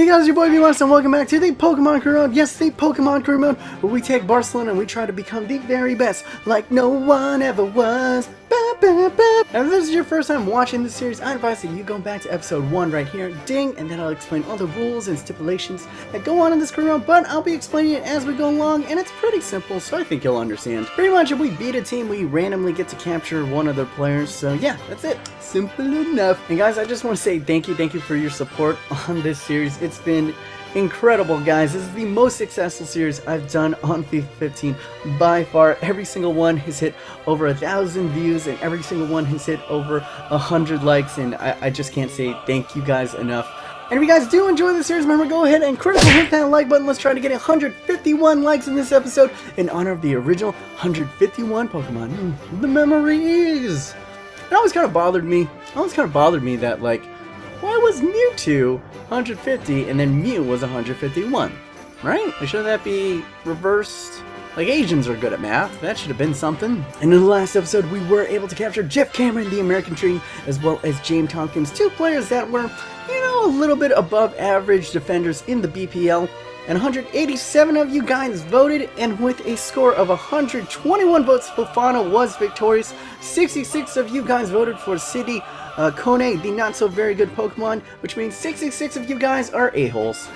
Hey guys, your boy V-Monster, and welcome back to the Pokemon Career Mode. Yes, the Pokemon Career Mode, where we take Barcelona and we try to become the very best, like no one ever was. Ba, ba, ba. Now, if this is your first time watching this series, I advise that you go back to episode 1 right here, ding, and then I'll explain all the rules and stipulations that go on in this career mode, but I'll be explaining it as we go along, and it's pretty simple, so I think you'll understand. Pretty much, if we beat a team, we randomly get to capture one of their players, so yeah, that's it. Simple enough. And guys, I just want to say thank you for your support on this series. It's been incredible, guys. This is the most successful series I've done on FIFA 15 by far. Every single one has hit over 1,000 views, and every single one has hit over 100 likes, and I just can't say thank you guys enough. And if you guys do enjoy the series, remember, go ahead and critically hit that like button. Let's try to get 151 likes in this episode in honor of the original 151 Pokemon. The memories! It always kind of bothered me that, like, why was Mewtwo 150 and then Mew was 151? Right? Shouldn't that be reversed? Like, Asians are good at math. That should have been something. And in the last episode, we were able to capture Jeff Cameron, the American Dream, as well as James Tompkins, two players that were, you know, a little bit above average defenders in the BPL. And 187 of you guys voted, and with a score of 121 votes, Fofana was victorious. 66 of you guys voted for City Kone, the not so very good Pokemon, which means 66 of you guys are a-holes.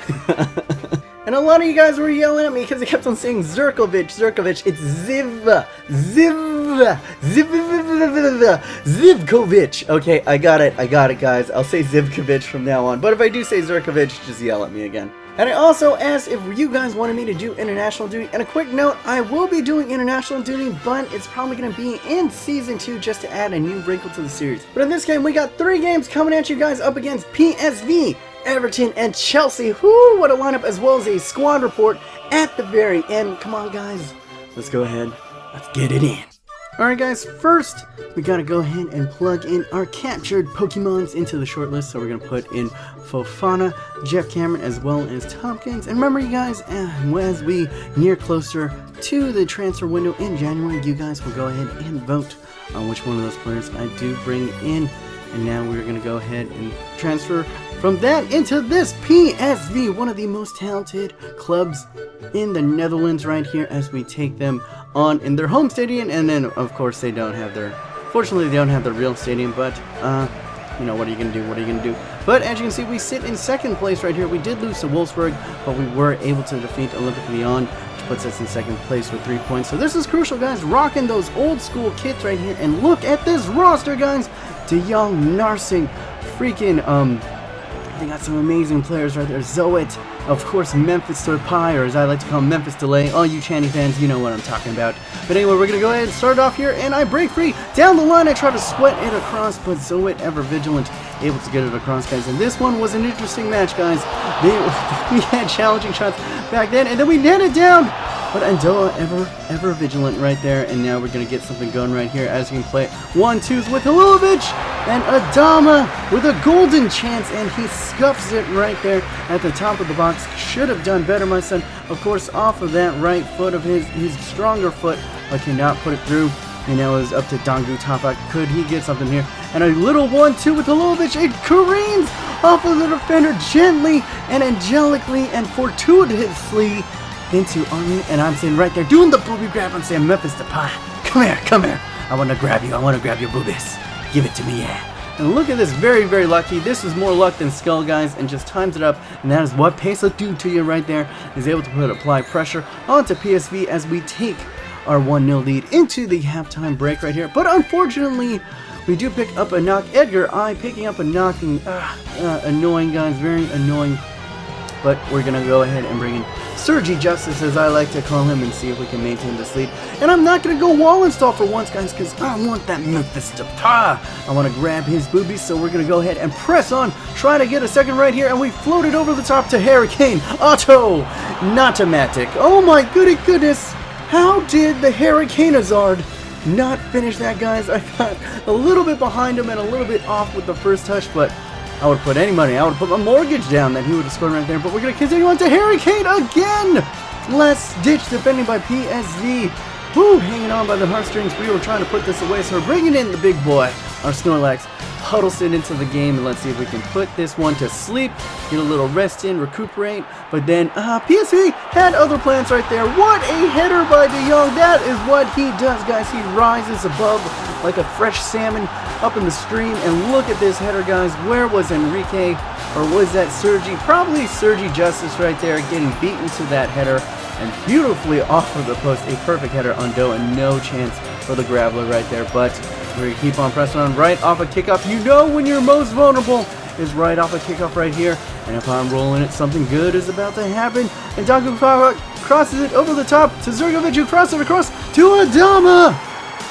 And a lot of you guys were yelling at me because I kept on saying Zirkovich. It's Zivkovich. Okay, I got it, guys. I'll say Zivkovich from now on. But if I do say Zirkovich, just yell at me again. And I also asked if you guys wanted me to do international duty. And a quick note, I will be doing international duty, but it's probably going to be in Season 2 just to add a new wrinkle to the series. But in this game, we got 3 games coming at you guys up against PSV, Everton, and Chelsea. Whoo, what a lineup, as well as a squad report at the very end. Come on, guys. Let's go ahead. Let's get it in. Alright guys, first we gotta go ahead and plug in our captured Pokemons into the shortlist. So we're gonna put in Fofana, Jeff Cameron, as well as Tompkins. And remember, you guys, as we near closer to the transfer window in January, you guys will go ahead and vote on which one of those players I do bring in. And now we're gonna go ahead and transfer from that into this PSV, one of the most talented clubs in the Netherlands right here, as we take them on in their home stadium. And then of course they don't have their, fortunately they don't have the real stadium, but you know, what are you gonna do, But as you can see, we sit in second place right here. We did lose to Wolfsburg, but we were able to defeat Olympic Lyon, which puts us in second place with 3 points. So this is crucial, guys, rocking those old school kits right here. And look at this roster, guys. De Jong, Narsing, freaking they got some amazing players right there. Zoet, of course, Memphis Depay, or as I like to call him, Memphis Delay. All you Channy fans, you know what I'm talking about. But anyway, we're going to go ahead and start off here, and I break free. Down the line, I try to sweat it across, but Zoet, ever vigilant, able to get it across, guys. And this one was an interesting match, guys. We had challenging shots back then, and then we netted down. But Andoa, ever vigilant right there. And now we're going to get something going right here, as you can play 1-2s with Halilovic. And Adama with a golden chance, and he scuffs it right there at the top of the box. Should have done better, my son. Of course, off of that right foot of his stronger foot, but cannot put it through. And now it's up to Dangu Tafa. Could he get something here? And a little 1-2 with Halilovic. It careens off of the defender gently and angelically and fortuitously into Army. And I'm saying right there, doing the booby grab, I'm saying, Memphis Depay, come here. I want to grab your boobies. Give it to me, yeah. And look at this, very lucky. This is more luck than skill, guys, and just times it up. And that is what Pesa do to you right there. Is able to apply pressure onto PSV as we take our 1-0 lead into the halftime break right here. But unfortunately, we do pick up a knock. Edgar I picking up a knocking. Annoying, guys, very annoying. But we're going to go ahead and bring in Sergi Justice, as I like to call him, and see if we can maintain this lead. And I'm not going to go wall install for once, guys, because I want that Memphis Depay. I want to grab his boobies, so we're going to go ahead and press on, try to get a second right here, and we float it over the top to Hurricane Otto Notomatic. Oh my goodness, how did the Hurricaneazard not finish that, guys? I got a little bit behind him and a little bit off with the first touch, but I would put any money. I would put my mortgage down that he would have scored right there. But we're going to continue on to Hurricane again. Last ditch defending by PSV. Woo, hanging on by the heartstrings. We were trying to put this away, so we're bringing in the big boy, our Snorlax. Huddleston into the game, and let's see if we can put this one to sleep, get a little rest in, recuperate. But then PSV had other plans right there. What a header by De Jong. That is what he does, guys. He rises above like a fresh salmon up in the stream. And look at this header, guys. Where was Enrique, or was that Sergi? Probably Sergi Justice right there, getting beaten to that header. And beautifully off of the post, a perfect header on Doe, and no chance for the Graveler right there. But we're going to keep on pressing on right off a kickoff. You know when you're most vulnerable is right off a kickoff right here. And if I'm rolling it, something good is about to happen. And Lukaku crosses it over the top to Zurkovic, who crosses it across to Adama.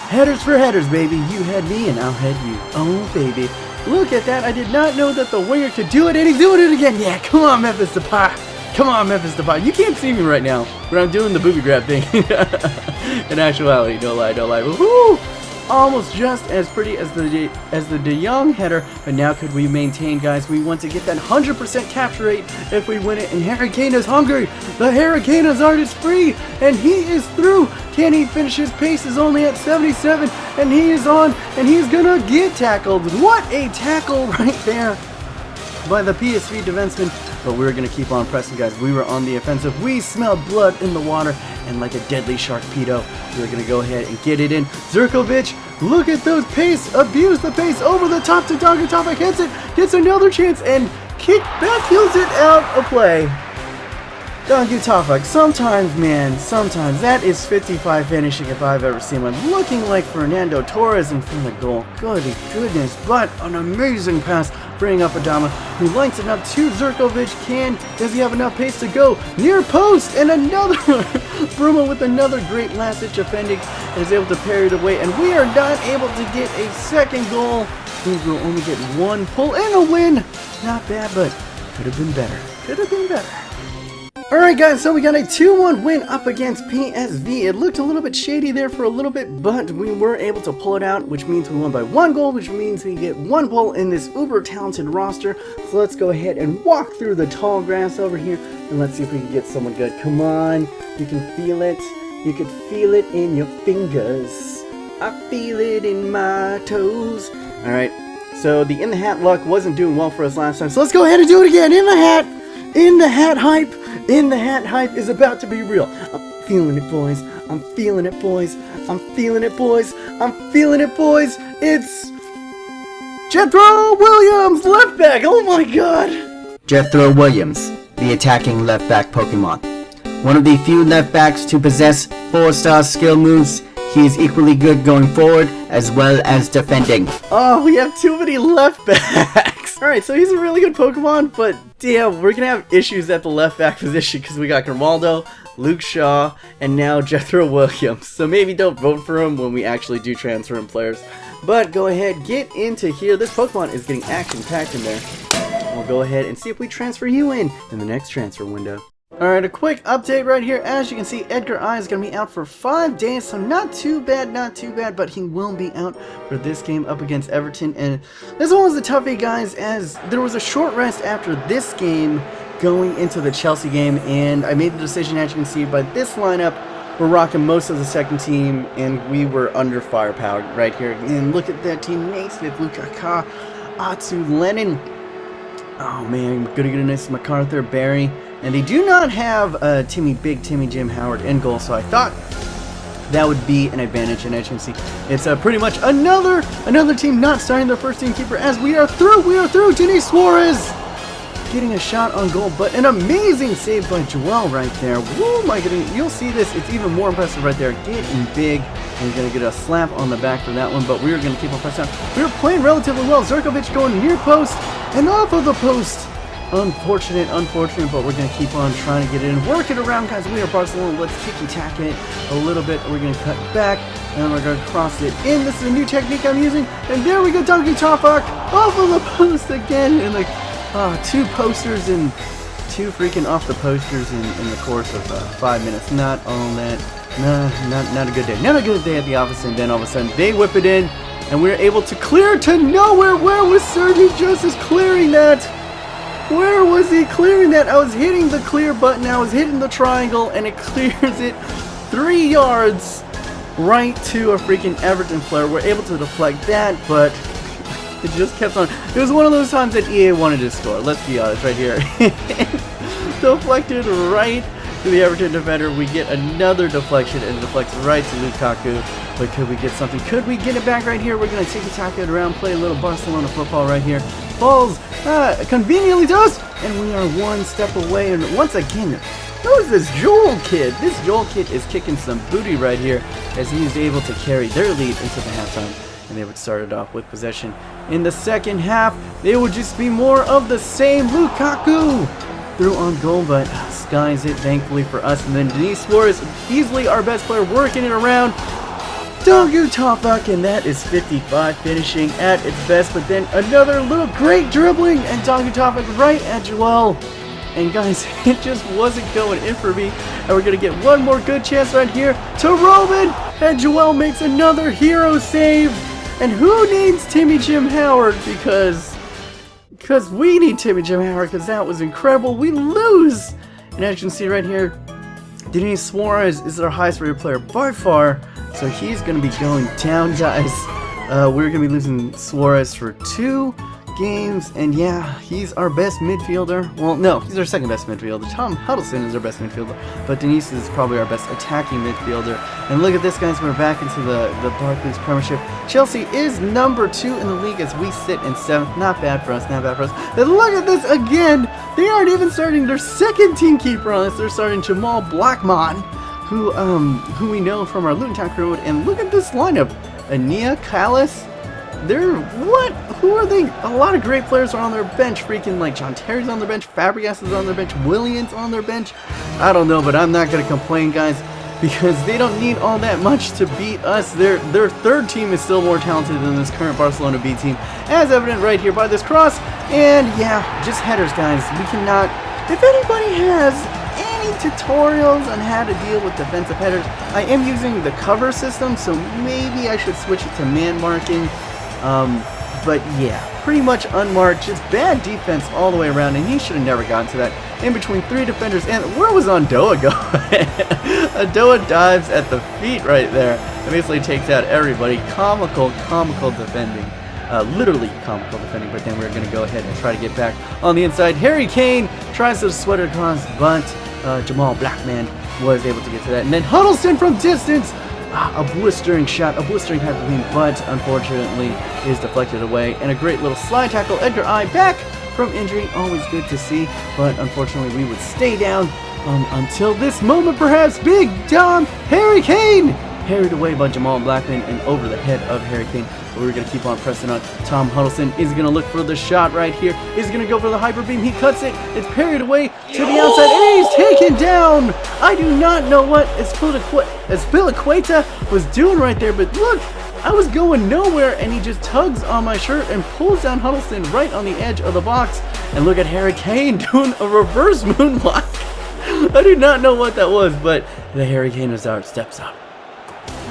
Headers for headers, baby. You had me and I'll head you. Oh, baby. Look at that. I did not know that the winger could do it, and he's doing it again. Yeah, come on, Memphis Depay. Come on, Memphis Depay. You can't see me right now, but I'm doing the booby grab thing. In actuality, don't lie, don't lie. Woohoo! Almost just as pretty as the De Jong header, but now could we maintain, guys? We want to get that 100% capture rate if we win it, and Harry Kane is hungry. The Harry Kane Hazard is free, and he is through. Can he finish? His pace is only at 77, and he is on, and he's gonna get tackled. What a tackle right there by the PSV defenseman. But we're going to keep on pressing, guys. We were on the offensive. We smelled blood in the water, and like a deadly sharkpedo, we're going to go ahead and get it in. Zurkovic, look at those pace. Abuse the pace over the top to Dogutava. Hits it. Gets another chance, and kick back heals it out of play. Dogutava, sometimes, man, sometimes. That is 55 finishing if I've ever seen one. Looking like Fernando Torres in front of goal. Goody goodness, but an amazing pass. Bring up Adama, who links it up to Zurkovic. Does he have enough pace to go near post? And another Bruma with another great last-ditch defending, and is able to parry it away. And we are not able to get a second goal. We will only get one pull and a win. Not bad, but could have been better. Could have been better. Alright guys, so we got a 2-1 win up against PSV. It looked a little bit shady there for a little bit, but we were able to pull it out, which means we won by 1 goal, which means we get 1 goal in this uber talented roster. So let's go ahead and walk through the tall grass over here, and let's see if we can get someone good. Come on, you can feel it. You can feel it in your fingers. I feel it in my toes. Alright, so the in the hat luck wasn't doing well for us last time, so let's go ahead and do it again. In the hat! In the hat hype! In the hat hype is about to be real. I'm feeling it, boys. I'm feeling it, boys. I'm feeling it, boys. I'm feeling it, boys. It's Jethro Williams, left back. Oh my god. Jethro Williams, the attacking left back Pokemon. One of the few left backs to possess 4-star skill moves. He is equally good going forward as well as defending. Oh, we have too many left backs. Alright, so he's a really good Pokemon, but damn, we're gonna have issues at the left back position because we got Grimaldo, Luke Shaw, and now Jethro Williams. So maybe don't vote for him when we actually do transfer in players. But go ahead, get into here. This Pokemon is getting action-packed in there. We'll go ahead and see if we transfer you in the next transfer window. Alright, a quick update right here. As you can see, Edgar I is going to be out for 5 days, so not too bad, but he will be out for this game up against Everton. And this one was a toughie, guys, as there was a short rest after this game going into the Chelsea game, and I made the decision, as you can see, by this lineup, we're rocking most of the second team, and we were under firepower right here. And look at that team, Naismith, Lukaku, Atsu, Lennon. Oh man, gonna get a nice MacArthur, Barry. And they do not have Big Timmy Jim Howard in goal, so I thought that would be an advantage. And as you can see, it's pretty much another team not starting their first team keeper, as we are through. Denis Suarez getting a shot on goal, but an amazing save by Joel right there. Woo, my goodness, you'll see this. It's even more impressive right there. Getting big. We're going to get a slap on the back for that one, but we're going to keep on pressing on. We're playing relatively well. Zurkovic going near post and off of the post. Unfortunate, but we're going to keep on trying to get it in. Work it around, guys. We are Barcelona. Let's ticky-tack it a little bit. We're going to cut back, and we're going to cross it in. This is a new technique I'm using. And there we go, Donkey Tofak off of the post again. And like 2 posters and 2 freaking off the posters in the course of 5 minutes. Not all that. Not a good day. Not a good day at the office. And then all of a sudden, they whip it in, and we're able to clear to nowhere. Where was Sergi Justice clearing that? Where was he clearing that? I was hitting the clear button, I was hitting the triangle, and it clears it 3 yards right to a freaking Everton player. We're able to deflect that, but It just kept on. It was one of those times that EA wanted to score. Let's be honest, right here. Deflected right to the Everton defender. We get another deflection and it deflects right to Lukaku. But could we get something? Could we get it back right here? We're going to take it around, play a little Barcelona football right here. Falls conveniently to us, and we are one step away. And once again, who is this Joel kid? This Joel kid is kicking some booty right here as he is able to carry their lead into the halftime. And they would start it off with possession. In the second half, it would just be more of the same. Lukaku through on goal, but skies it thankfully for us. And then Denis Suarez, easily our best player, working it around. Dogu Tofak, and that is 55, finishing at its best. But then another little great dribbling, and Dogu Tofak right at Joel. And guys, it just wasn't going in for me. And we're going to get one more good chance right here to Roman. And Joel makes another hero save. And who needs Timmy Jim Howard? Because we need Timmy Jim Howard, because that was incredible. We lose. And as you can see right here, Denis Suarez is our highest rated player by far. So he's going to be going down, guys. We're going to be losing Suarez for 2 games. And yeah, he's our best midfielder. Well, no, he's our second best midfielder. Tom Huddleston is our best midfielder. But Denis is probably our best attacking midfielder. And look at this, guys. We're back into the Barclays Premiership. Chelsea is number 2 in the league as we sit in 7th. Not bad for us, not bad for us. And look at this again. They aren't even starting their second team keeper on us. They're starting Jamal Blackmon, who we know from our Luton Career Mode. And look at this lineup. Ania, Callis, who are they? A lot of great players are on their bench. Freaking like John Terry's on their bench, Fabregas is on their bench, Williams on their bench. I don't know, but I'm not going to complain, guys, because they don't need all that much to beat us. Their third team is still more talented than this current Barcelona B team, as evident right here by this cross. And yeah, just headers, guys. We cannot, if anybody has any tutorials on how to deal with defensive headers, I am using the cover system, so maybe I should switch it to man marking. But yeah, pretty much unmarked, just bad defense all the way around, and he should have never gotten to that. In between 3 defenders, and where was Andoa going? Andoa dives at the feet right there, and basically takes out everybody. Comical defending. Literally comical defending, but then we're going to go ahead and try to get back on the inside. Harry Kane tries to sweat it across, but Jamal Blackman was able to get to that. And then Huddleston from distance. A blistering shot, a blistering type of beam, but unfortunately is deflected away. And a great little slide tackle. Edgar I back from injury. Always good to see, but unfortunately we would stay down until this moment perhaps. Big Tom Harry Kane harried away by Jamal Blackman and over the head of Harry Kane. But we're going to keep on pressing on. Tom Huddleston is going to look for the shot right here. Is going to go for the hyper beam. He cuts it. It's parried away to the outside. And he's taken down. I do not know what Azpilicueta was doing right there. But look, I was going nowhere. And he just tugs on my shirt and pulls down Huddleston right on the edge of the box. And look at Harry Kane doing a reverse moonwalk. I do not know what that was. But the Harry Kane Hazard steps up.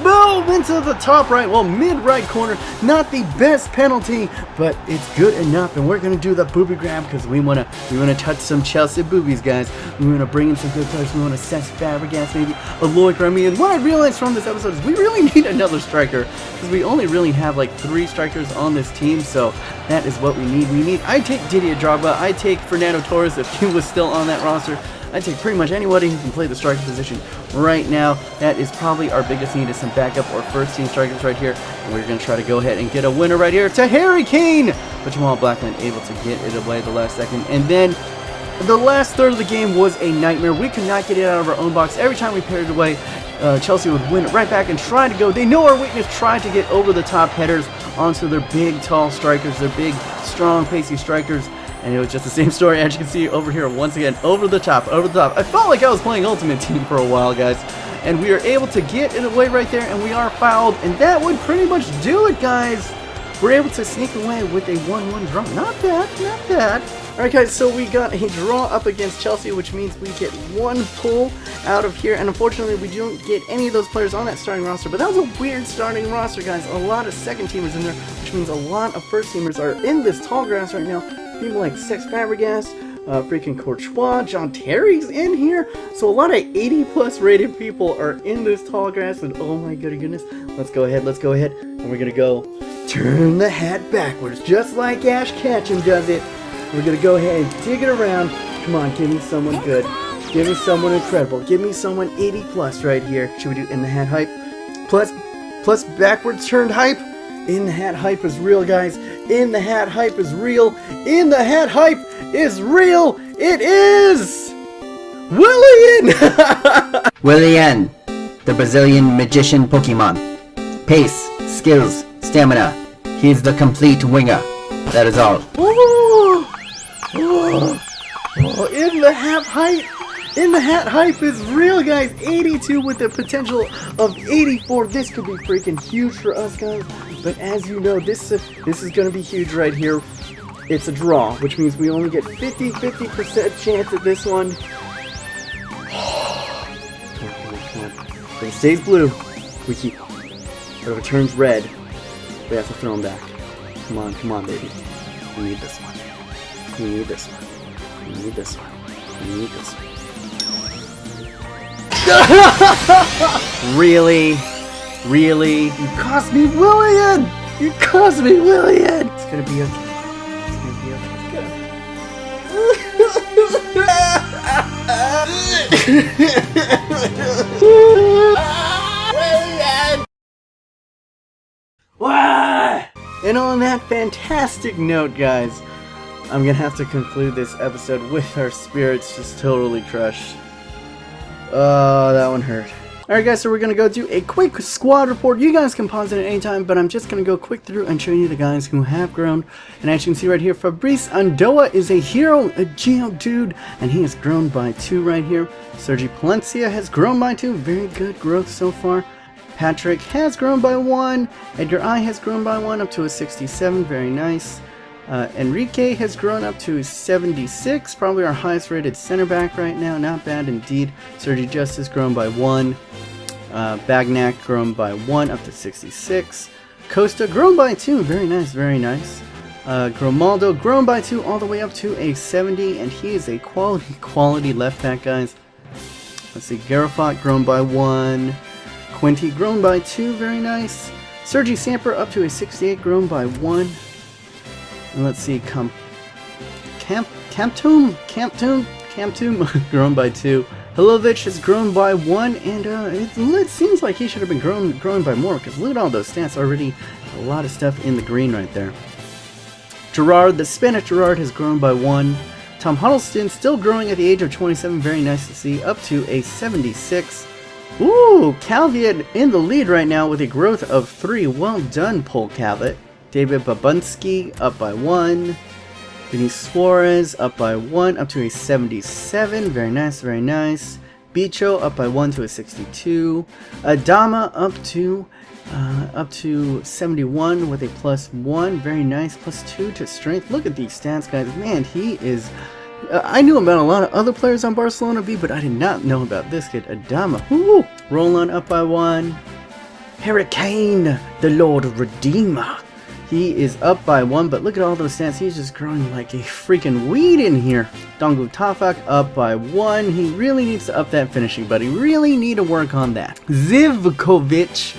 Boom! Into the top right, well, mid-right corner. Not the best penalty, but it's good enough. And we're gonna do the booby grab because we wanna touch some Chelsea boobies, guys. We wanna bring in some good players. We wanna assess Fabregas, maybe Aloy Remy. And what I realized from this episode is we really need another striker because we only really have like 3 strikers on this team. So that is what we need. I take Didier Drogba. I take Fernando Torres if he was still on that roster. I take pretty much anybody who can play the striker position right now. That is probably our biggest need, is some backup or first team strikers right here. And we're going to try to go ahead and get a winner right here to Harry Kane. But Jamal Blackman able to get it away the last second. And then the last third of the game was a nightmare. We could not get it out of our own box. Every time we paired it away, Chelsea would win it right back and try to go. They know our weakness, try to get over the top headers onto their big, tall strikers, their big, strong, pacey strikers. And it was just the same story, as you can see over here, once again, over the top. I felt like I was playing Ultimate Team for a while, guys. And we are able to get it away right there, and we are fouled. And that would pretty much do it, guys. We're able to sneak away with a 1-1 draw. Not bad. Alright, guys, so we got a draw up against Chelsea, which means we get 1 pull out of here. And unfortunately, we don't get any of those players on that starting roster. But that was a weird starting roster, guys. A lot of second teamers in there, which means a lot of first teamers are in this tall grass right now. People like Sex Fabregas, freaking Courtois, John Terry's in here. So a lot of 80+ rated people are in this tall grass, and oh my goodness. Let's go ahead, and we're gonna go turn the hat backwards, just like Ash Ketchum does it. We're gonna go ahead and dig it around. Come on, give me someone good. Give me someone incredible. Give me someone 80 plus right here. Should we do in the hat hype? Plus backwards turned hype? In the hat hype is real, guys. In the hat hype is real. In the hat hype is real. It is Willian! Willian, the Brazilian magician Pokemon. Pace, skills, stamina. He's the complete winger. That is all. In the hat hype. In the hat hype is real, guys. 82 with the potential of 84. This could be freaking huge for us, guys. But as you know, this is going to be huge right here. It's a draw, which means we only get 50% chance at this one. If it stays blue, we keep. But if it turns red, we have to throw them back. Come on, baby. We need this one. We need this one. We need this one. We need this one. Really? Really? You cost me Willian! You cost me Willian! It's gonna be okay. It's gonna be okay. Willian! What? And on that fantastic note, guys, I'm gonna have to conclude this episode with our spirits just totally crushed. Oh, that one hurt. Alright guys, so we're going to go do a quick squad report. You guys can pause it at any time, but I'm just going to go quick through and show you the guys who have grown. And as you can see right here, Fabrice Andoa is a hero, a Geodude, and he has grown by 2 right here. Sergi Palencia has grown by 2, very good growth so far. Patrick has grown by 1. Edgar I has grown by 1, up to a 67, very nice. Enrique has grown up to 76, probably our highest rated center back right now, not bad indeed. Sergi Just has grown by 1. Bagnac grown by 1 up to 66. Costa grown by 2, very nice, very nice. Grimaldo grown by 2 all the way up to a 70, and he is a quality left back, guys. Let's see, Garifat grown by 1. Quinty grown by 2, very nice. Sergi Samper up to a 68, grown by 1. And let's see, Camptoum grown by 2. Hilovic has grown by 1, and it seems like he should have been growing by more, because look at all those stats already. A lot of stuff in the green right there. Gerard, the Spanish Gerard, has grown by 1. Tom Huddleston still growing at the age of 27, very nice to see, up to a 76. Ooh, Calviet in the lead right now with a growth of 3. Well done, Paul Calviet. David Babunski up by 1. Vinny Suarez up by 1, up to a 77. Very nice, very nice. Bicho up by 1 to a 62. Adama up to 71 with a +1. Very nice. +2 to strength. Look at these stats, guys. Man, he is. I knew about a lot of other players on Barcelona B, but I did not know about this kid, Adama. Woo! Roland up by 1. Hurricane, the Lord Redeemer. He is up by 1, but look at all those stats. He's just growing like a freaking weed in here. Dongu Tafak up by 1. He really needs to up that finishing, buddy. Really need to work on that. Zivkovic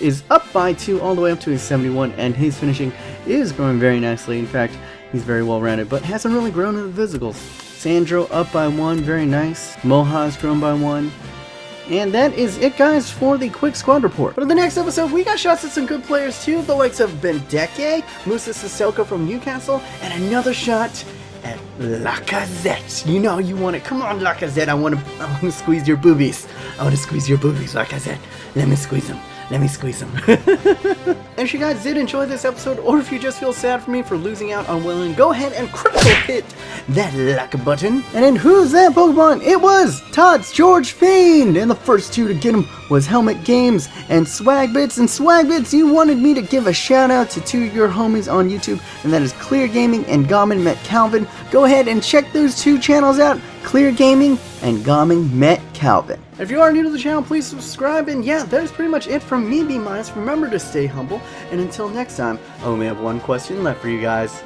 is up by 2 all the way up to a 71, and his finishing is growing very nicely. In fact, he's very well rounded, but hasn't really grown in the physicals. Sandro up by 1, very nice. Moha has grown by 1. And that is it, guys, for the quick squad report. But in the next episode, we got shots at some good players too, the likes of Bendeke, Musa Sissoko from Newcastle, and another shot at Lacazette. You know you want it. Come on, Lacazette. I want to squeeze your boobies. I want to squeeze your boobies, Lacazette. Let me squeeze them. Let me squeeze them. And if you guys did enjoy this episode, or if you just feel sad for me for losing out on Willian, go ahead and critical hit that like button. And then who's that Pokemon? It was Todd's George Fiend! And the first 2 to get him was Helmet Games and Swagbits. And Swagbits, you wanted me to give a shout out to 2 of your homies on YouTube, and that is Clear Gaming and Gamin Met Calvin. Go ahead and check those 2 channels out, Clear Gaming and Gamin Met Calvin. If you are new to the channel, please subscribe, and yeah, that is pretty much it from me, B-. Remember to stay humble, and until next time, I only have one question left for you guys.